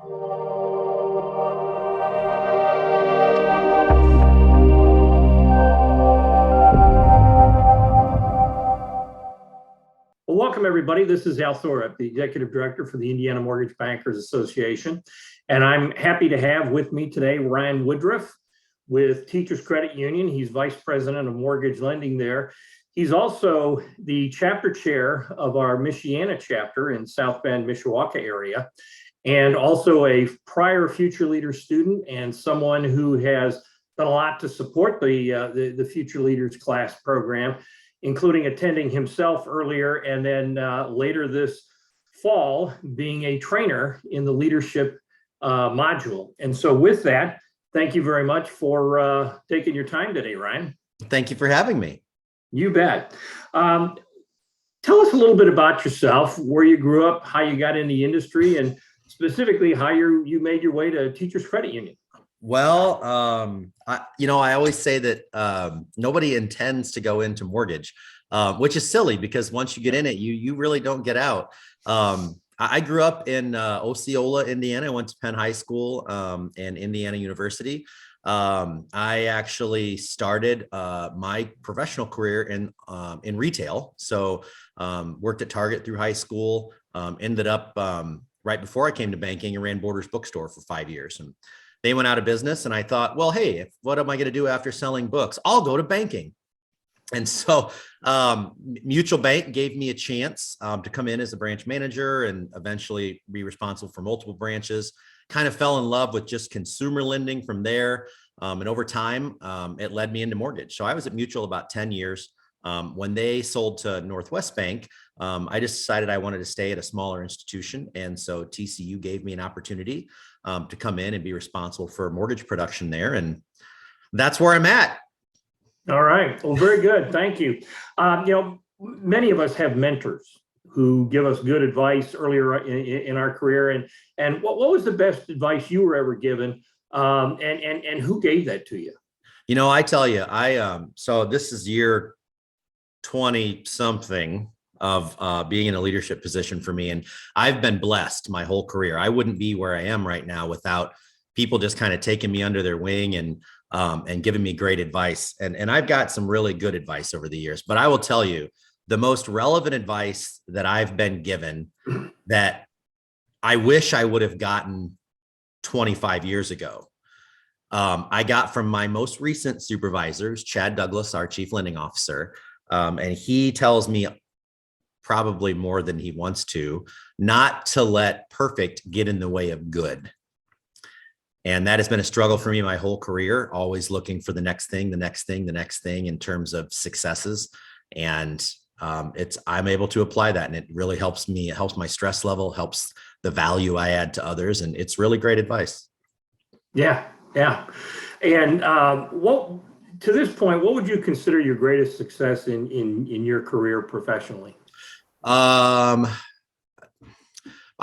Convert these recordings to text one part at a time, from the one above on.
Well, welcome everybody. This is Al Thorup, the Executive Director for the Indiana Mortgage Bankers Association. And I'm happy to have with me today Ryan Woodruff with Teachers Credit Union. He's Vice President of Mortgage Lending there. He's also the Chapter Chair of our Michiana Chapter in South Bend, Mishawaka area, and also a prior Future Leaders student and someone who has done a lot to support the Future Leaders class program, including attending himself earlier and then later this fall being a trainer in the leadership module. And so with that, thank you very much for taking your time today, Ryan. Thank you for having me. You bet. Tell us a little bit about yourself, where you grew up, how you got in the industry, and specifically how you made your way to Teachers Credit Union. Well, I always say that nobody intends to go into mortgage, which is silly because once you get in it, you really don't get out. I grew up in Osceola, Indiana. I went to Penn High School and Indiana University. I actually started my professional career in retail. So worked at Target through high school, ended up right before I came to banking and ran Borders Bookstore for 5 years. And they went out of business and I thought, well, hey, what am I going to do after selling books? I'll go to banking. And so Mutual Bank gave me a chance to come in as a branch manager and eventually be responsible for multiple branches. Kind of fell in love with just consumer lending from there. And over time, it led me into mortgage. So I was at Mutual about 10 years. When they sold to Northwest Bank, I just decided I wanted to stay at a smaller institution. And so TCU gave me an opportunity to come in and be responsible for mortgage production there. And that's where I'm at. All right. Well, very good. Thank you. Many of us have mentors who give us good advice earlier in our career. And what was the best advice you were ever given? And who gave that to you? I tell you, so this is year 20 something of being in a leadership position for me. And I've been blessed my whole career. I wouldn't be where I am right now without people just kind of taking me under their wing and giving me great advice. And I've got some really good advice over the years, but I will tell you the most relevant advice that I've been given that I wish I would have gotten 25 years ago. I got from my most recent supervisors, Chad Douglas, our chief lending officer. And he tells me probably more than he wants to, not to let perfect get in the way of good. And that has been a struggle for me my whole career, always looking for the next thing, the next thing, the next thing in terms of successes. And I'm able to apply that, and it really helps me. It helps my stress level, helps the value I add to others. And it's really great advice. Yeah. Yeah. And to this point, what would you consider your greatest success in your career professionally? I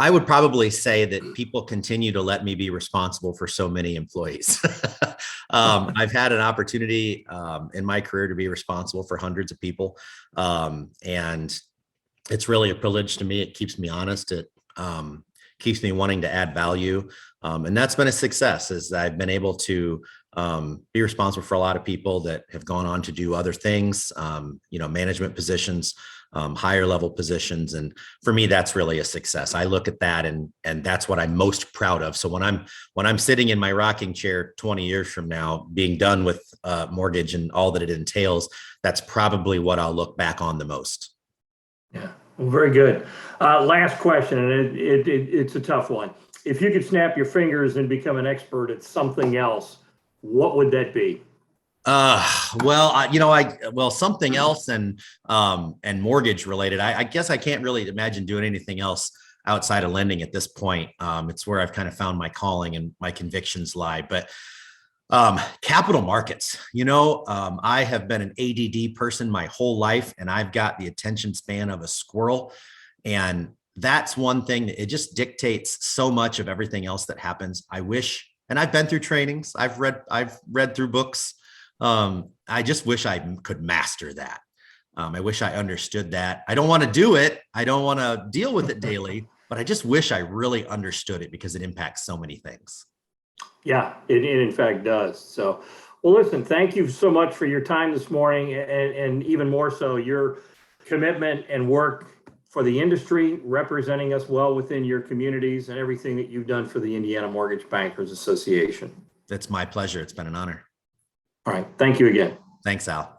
would probably say that people continue to let me be responsible for so many employees. I've had an opportunity in my career to be responsible for hundreds of people. And it's really a privilege to me. It keeps me honest. It keeps me wanting to add value. And that's been a success, is I've been able to be responsible for a lot of people that have gone on to do other things, management positions, higher level positions. And for me, that's really a success. I look at that and that's what I'm most proud of. So when I'm sitting in my rocking chair 20 years from now, being done with mortgage and all that it entails, that's probably what I'll look back on the most. Yeah, well, very good. Last question, and it's a tough one. If you could snap your fingers and become an expert at something else, what would that be? Something else and mortgage related. I guess I can't really imagine doing anything else outside of lending at this point. It's where I've kind of found my calling and my convictions lie. But capital markets, I have been an ADD person my whole life, and I've got the attention span of a squirrel. And that's one thing that it just dictates so much of everything else that happens. I wish, and I've been through trainings, I've read through books. I just wish I could master that. I wish I understood that. I don't want to do it. I don't want to deal with it daily, but I just wish I really understood it because it impacts so many things. Yeah, it in fact does. So, well, listen, thank you so much for your time this morning, and even more so your commitment and work for the industry, representing us well within your communities, and everything that you've done for the Indiana Mortgage Bankers Association. It's my pleasure. It's been an honor. All right. Thank you again. Thanks, Al.